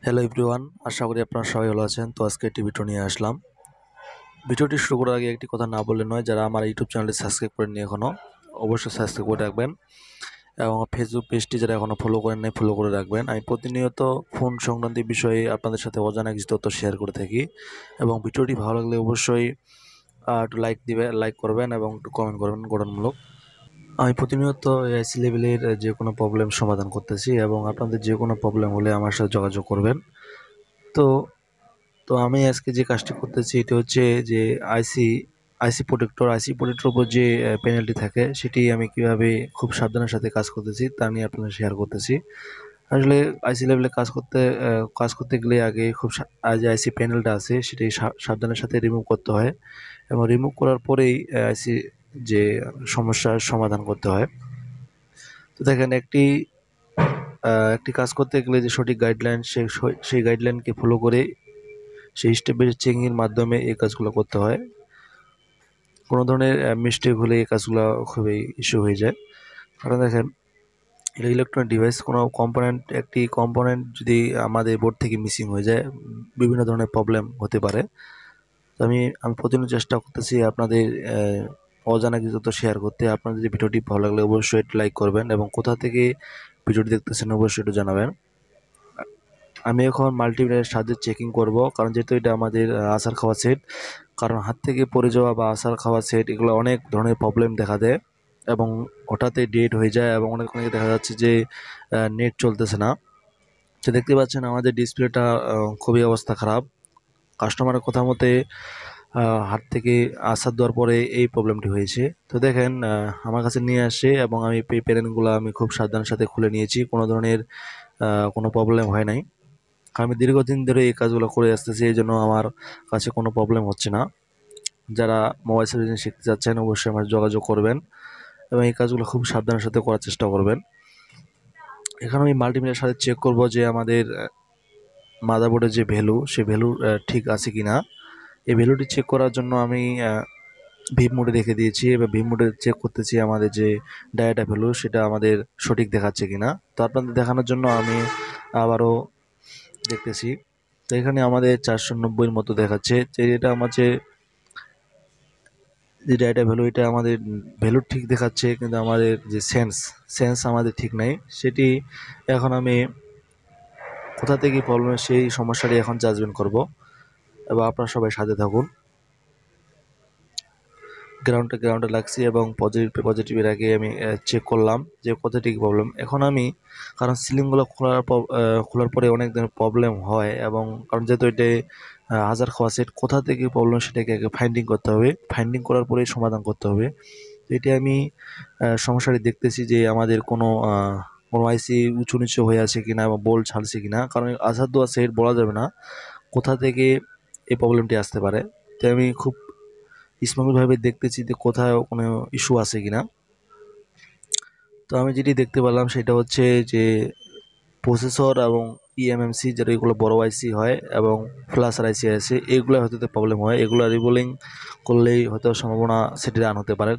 Hello everyone, আশা করি আপনারা সবাই ভালো আছেন। তো আজকে একটি ভিডিও নিয়ে আসলাম। ভিডিওটি শুরু করার আগে একটি কথা না বললে নয়, যারা আমার ইউটিউব চ্যানেলটি সাবস্ক্রাইব করেননি এখনও, অবশ্যই সাবস্ক্রাইব করে রাখবেন এবং ফেসবুক পেজটি যারা এখনও ফলো করেন নাই ফলো করে রাখবেন। আমি প্রতিনিয়ত ফোন সংক্রান্ত বিষয়ে আপনাদের সাথে অজানা কিছু তথ্য শেয়ার করে থাকি এবং ভিডিওটি ভালো লাগলে অবশ্যই একটু লাইক করবেন এবং একটু কমেন্ট করবেন গঠনমূলক। আমি প্রতিনিয়ত এআইসি লেভেলের যে কোনো প্রবলেম সমাধান করতেছি এবং আপনাদের যে কোনো প্রবলেম হলে আমার সাথে যোগাযোগ করবেন। তো তো আমি আজকে যে কাজটি করতেছি এটা হচ্ছে যে আইসি প্রোটেক্টর উপর যে পেনাল্টি থাকে সেটি আমি কিভাবে খুব সাবধানের সাথে কাজ করতেছি তা নিয়ে আপনাদের শেয়ার করতেছি। আসলে আইসি লেভেলে কাজ করতে গেলে আগে যে আইসি প্যানেলটা আছে সেটি সাবধানের সাথে রিমুভ করতে হয় এবং রিমুভ করার পরেই আইসি যে সমস্যার সমাধান করতে হয়। তো দেখেন একটি কাজ করতে গেলে যে সঠিক গাইডলাইন সেই গাইডলাইনকে ফলো করে সেই স্টেপের চেকিংয়ের মাধ্যমে এই কাজগুলো করতে হয়। কোনো ধরনের মিস্টেক হলে এই কাজগুলো খুবই ইস্যু হয়ে যায়। কারণ দেখেন, ইলেকট্রনিক ডিভাইস কোনো একটি কম্পোনেন্ট যদি আমাদের বোর্ড থেকে মিসিং হয়ে যায়, বিভিন্ন ধরনের প্রবলেম হতে পারে। তো আমি প্রতিদিন চেষ্টা করতেছি আপনাদের অজানা কিছু তথ্য শেয়ার করতে। আপনাদের যদি ভিডিওটি ভালো লাগলে অবশ্যই একটু লাইক করবেন এবং কোথা থেকে ভিডিওটি দেখতেছেন অবশ্যই একটু জানাবেন। আমি এখন মাল্টিমিটারের সাহায্যে চেকিং করব, কারণ যেহেতু এটা আমাদের আছাড় খাওয়া সেট। কারণ হাত থেকে পড়ে যাওয়া বা আছাড় খাওয়া সেট এগুলো অনেক ধরনের প্রবলেম দেখা দেয় এবং হঠাৎই ডেড হয়ে যায় এবং অনেক দেখা যাচ্ছে যে নেট চলতেছে না। তো দেখতে পাচ্ছেন আমাদের ডিসপ্লেটা খুবই অবস্থা খারাপ। কাস্টমারের কথা মতে হাত থেকে আছাড় দেওয়ার পরে এই প্রবলেমটি হয়েছে। তো দেখেন, আমার কাছে নিয়ে আসে এবং আমি পেরেনগুলো আমি খুব সাবধানের সাথে খুলে নিয়েছি, কোনো ধরনের কোনো প্রবলেম হয় নাই। আমি দীর্ঘদিন ধরে এই কাজগুলো করে আসতেছি, এই জন্য আমার কাছে কোনো প্রবলেম হচ্ছে না। যারা মোবাইল সার্ভিসিং শিখতে যাচ্ছেন অবশ্যই আমার যোগাযোগ করবেন এবং এই কাজগুলো খুব সাবধানের সাথে করার চেষ্টা করবেন। এখানে আমি মাল্টিমিটারের সাথে চেক করব যে আমাদের মাদারবোর্ডের যে ভ্যালু সেই ভ্যালু ঠিক আছে কিনা। এই ভ্যালুটি চেক করার জন্য আমি ভিভ মোডে রেখে দিয়েছি। এবার ভিভ মোডে চেক করতেছি আমাদের যে ডাটা ভ্যালু সেটা আমাদের সঠিক দেখাচ্ছে কিনা। তো আপনাদের দেখানোর জন্য আমি আবারও দেখতেছি। তো এখানে আমাদের 490-এর মতো দেখাচ্ছে। যে এটা আমার যে ডাটা ভ্যালু এটা আমাদের ভ্যালু ঠিক দেখাচ্ছে, কিন্তু আমাদের যে সেন্স আমাদের ঠিক নাই। সেটি এখন আমি কোথা থেকে প্রবলেম সেই সমস্যাটি এখন জাজমেন্ট করব এবং আপনারা সবাই সাথে থাকুন। গ্রাউন্ডে লাগছি এবং পজিটিভের আগে আমি চেক করলাম যে কোথায় ঠিক প্রবলেম। এখন আমি, কারণ সিলিংগুলো খোলার পরে অনেক ধরনের প্রবলেম হয় এবং কারণ যেহেতু এটা হাজার খাওয়া সেট, কোথা থেকে প্রবলেম সেটাকে আগে ফাইন্ডিং করতে হবে, ফাইন্ডিং করার পরেই সমাধান করতে হবে। তো এটি আমি সমস্যাটি দেখতেছি যে আমাদের কোনো আইসি উঁচু নিচু হয়ে আছে কিনা এবং বোল্ট ছাড়ছে কিনা, কারণ আসার দোয়া সেট বলা যাবে না কোথা থেকে এই প্রবলেমটি আসতে পারে। তো আমি খুব স্মুথভাবে দেখতেছি যে কোথাও কোনো ইস্যু আছে কিনা। তো আমি যেটি দেখতে পেলাম সেটা হচ্ছে যে প্রসেসর এবং ইএমএমসি, যেটা এগুলো বড় আইসি হয় এবং ফ্ল্যাশের আইসি আছে, এগুলো হয়তো প্রবলেম হয়। এগুলো রিবোলিং করলেই হয়তো সম্ভাবনা সেটি রান হতে পারে।